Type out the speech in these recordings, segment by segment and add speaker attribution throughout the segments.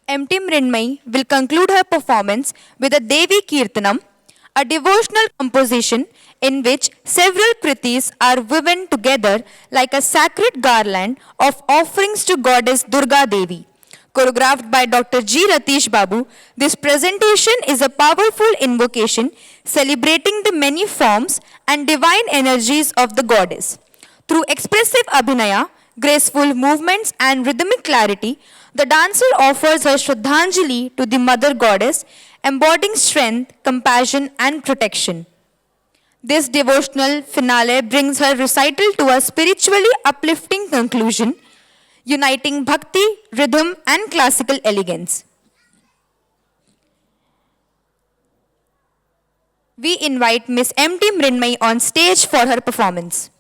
Speaker 1: M.T. Mrinmay will conclude her performance with a Devi Kirtanam, a devotional composition in which several kritis are woven together like a sacred garland of offerings to goddess Durga Devi. Choreographed by Dr. G. Ratish Babu, this presentation is a powerful invocation celebrating the many forms and divine energies of the goddess. Through expressive abhinaya, graceful movements, and rhythmic clarity, the dancer offers her Shraddhanjali to the Mother Goddess, embodying strength, compassion, and protection. This devotional finale brings her recital to a spiritually uplifting conclusion, uniting bhakti, rhythm, and classical elegance. We invite Miss M.T. Mrinmay on stage for her performance.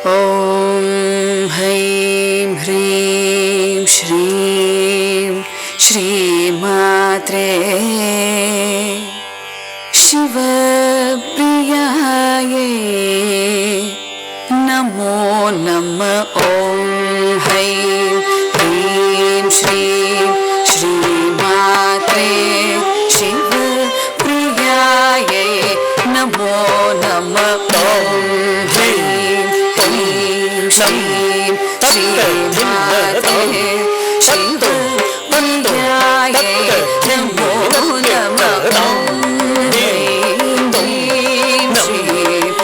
Speaker 2: ॐ हैं ह्रीं श्रीं श्रीमात्रे शिवप्रियायै नमो नमः। ॐ हैं ह्रीं श्रीं श्रीमात्रे शिवप्रियायै नमो नमः। श्रीं श्रीमाते शिवप्रियायै नमो नमः।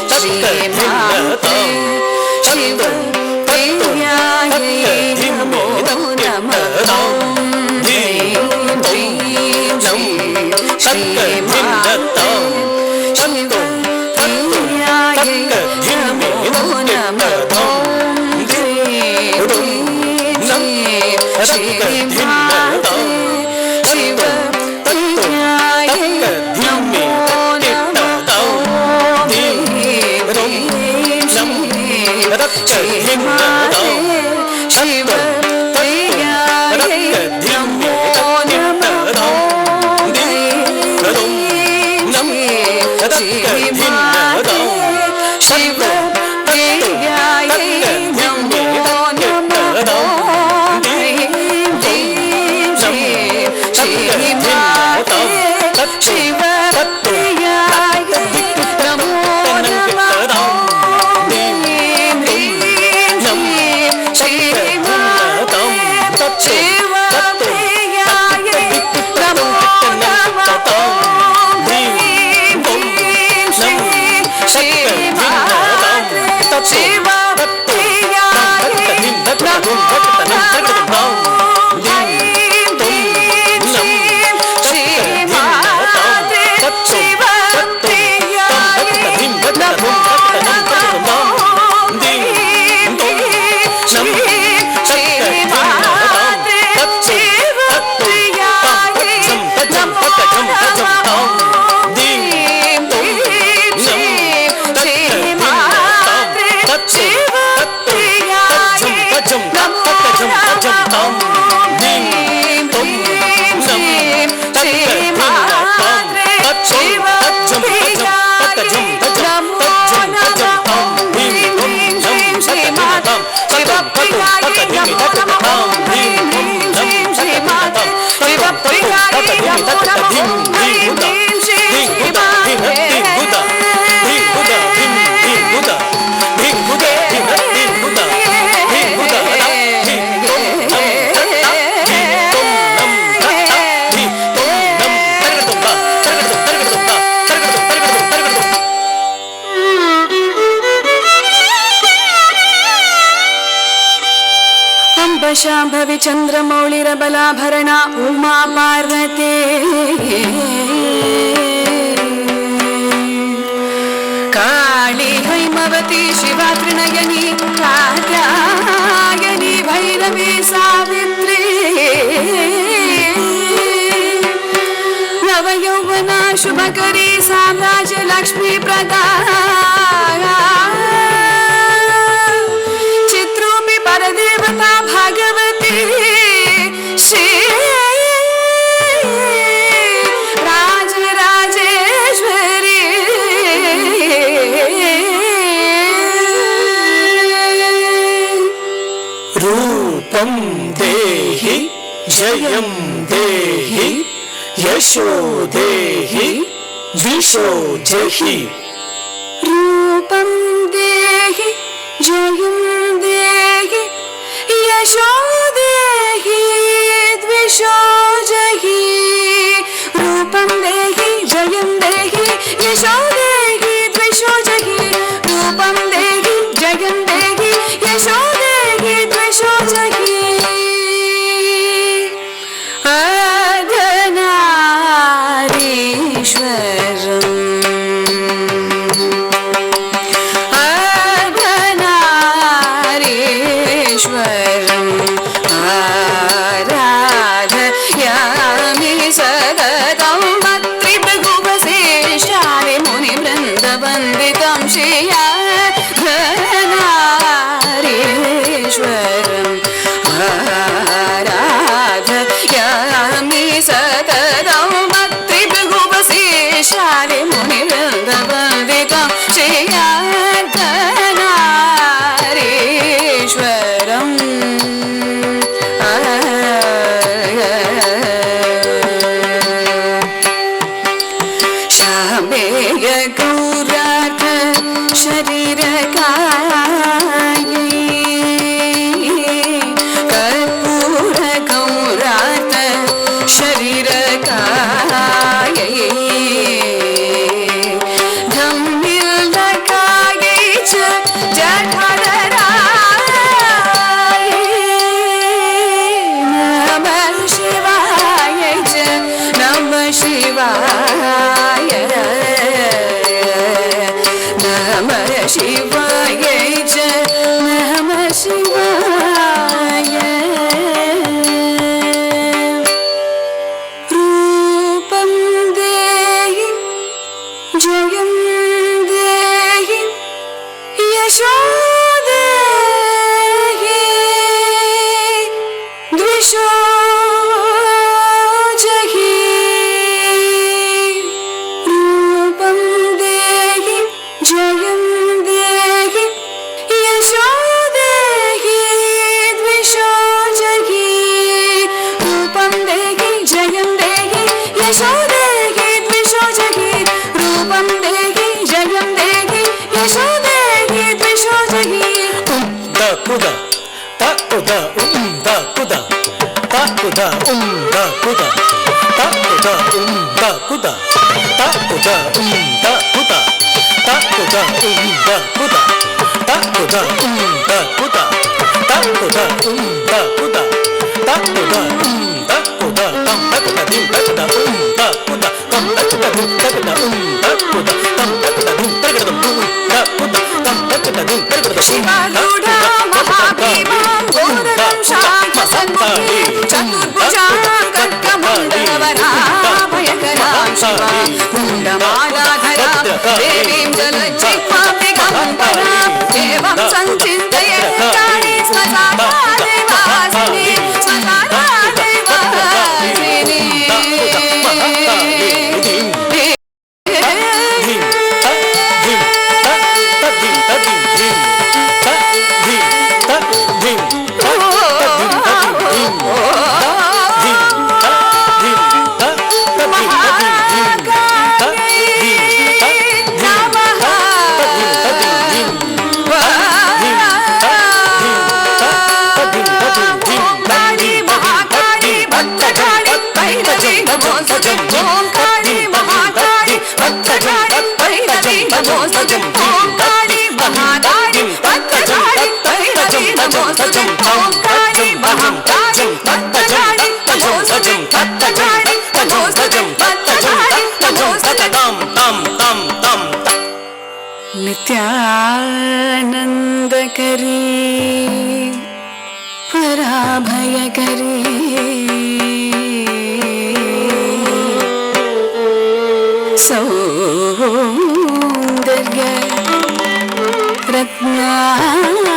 Speaker 2: श्रीमाते शिवप्रियायै नमो नमः। श्रीमाते शिवप्रियायै नमो नमः। श्रीमाते शिवप्रियायै नमो नमः। श्रीमाते शिवप्रियायै नमो नमः। श्रीमाते शिवप्रियायै नमो नमः। श्रीमाते शिवप्रियायै नमो नमः।
Speaker 3: ಅಂಬ ಶಾಂಭವಿ ಚಂದ್ರಮೌಳಿರಬಲಾಭರಣ ಉಮಾ ಪಾರ್ವತೆ ಕಾಳಿ ಹೈಮವತಿ ಶಿವಾ ತ್ರಿನಯನಿ ಕಾತ್ಯಾಯನಿ ಭೈರವಿ ಸಾವಿತ್ರಿ ನವಯೌವನ ಶುಭಕರಿ ಸಾಮ್ರಾಜ್ಯ ಲಕ್ಷ್ಮೀ ಪ್ರದಾ ಚಿತ್ರೂಪಿ ಪರದೇವತಾ ಭಾಗವತಿ ಶ್ರೀ ರಾಜರಾಜೇಶ್ವರಿ
Speaker 2: ರೂಪಂ ದೇಹಿ ಜಯಂ ದೇಹಿ ಯಶೋ ದೇಹಿ ದ್ವಿಷೋ ಜಹಿ
Speaker 3: ರೂಪಂ ದೇಹಿ ಜಯಂ ದೇಹಿ ಯಶೋ ದೇಹಿ ದ್ವಿಷೋ ಜಹಿ ರೂಪಂ ದೇಹಿ ಜಯಂ ದೇಹಿ ಯಶೋ ದೇಹಿ ದ್ವಿಷೋ ಜಹಿ ರೂಪಂ ದೇಹಿ ಜಯಂ ದೇಹಿ ಯಶೋ ದೇಹಿ ದ್ವಿಷೋ ಜಹಿ वन्दितं श्रिया धनारीश्वरम् आराधयामि सततं त्रिभुवशेषारि मुनिवृन्दवन्दितं श्रिया धनारीश्वरम् शाम्बेय गौरार्थ शरीर काये कर्पूर गौरार्थ शरीर काये धम्मिल काये च जठराय नमः शिवाय च नमः शिवाय नमः शिवाय च नमः शिवाय रूपं देहि जयं देहि यशो देहि द्विषो जहि रूपं देहि जयं देहि यशो देहि द्विषो जहि रूपं देहि जयं देहि यशो देहि द्विषो जहि रूपं देहि जयं देहि यशो देहि द्विषो जहि
Speaker 2: ದ ಕುದ ತ ಕುದ ದ ಕುದ ತ ಕುದ ದ ಕುದ ತ ಕುದ ದ ಕುದ ತ ಕುದ ದ ಕುದ ತ ಕುದ ದ ಕುದ ತ ಕುದ ದ ಕುದ ತ ಕುದ ದ ಕುದ ತ ಕುದ ದ ಕುದ ತಂ ತಕುದ ದಿಂ ತಕುದ ದ ಕುದ ತಂ ತಕುದ ದಿಂ ತಕುದ ದ ಕುದ ತಂ ತಕುದ ದಿಂ ತಕುದ ದ ಕುದ ತಂ ತಕುದ ದಿಂ ತಕುದ
Speaker 3: शिवारूढा महाभीमां गोदरं शान्तसन्मुखी चतुर्भुजां खड्गमण्डलवराभयकरां शिवां कुण्डमालाधरां देवीं जलज्जिह्वां दिगम्बरां एवं सञ्चिन्तये काली श्मशानादेवासिनी श्मशानादेवासिनी ओम काली अभयकरी सौंदर्य रत्नाकरी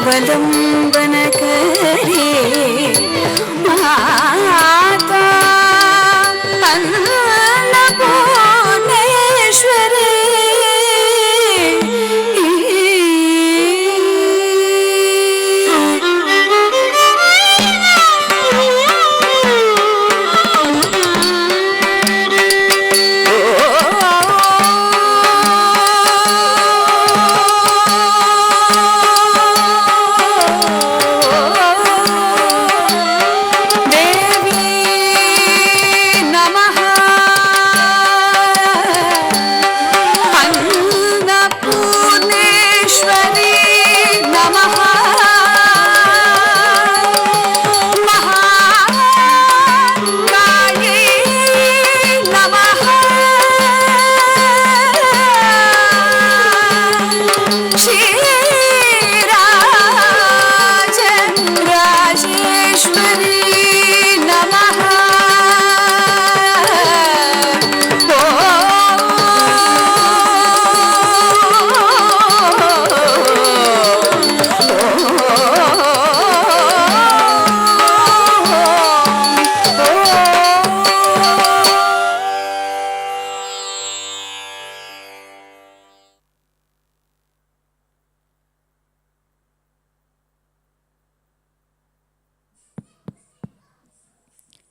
Speaker 3: अवलंबन कर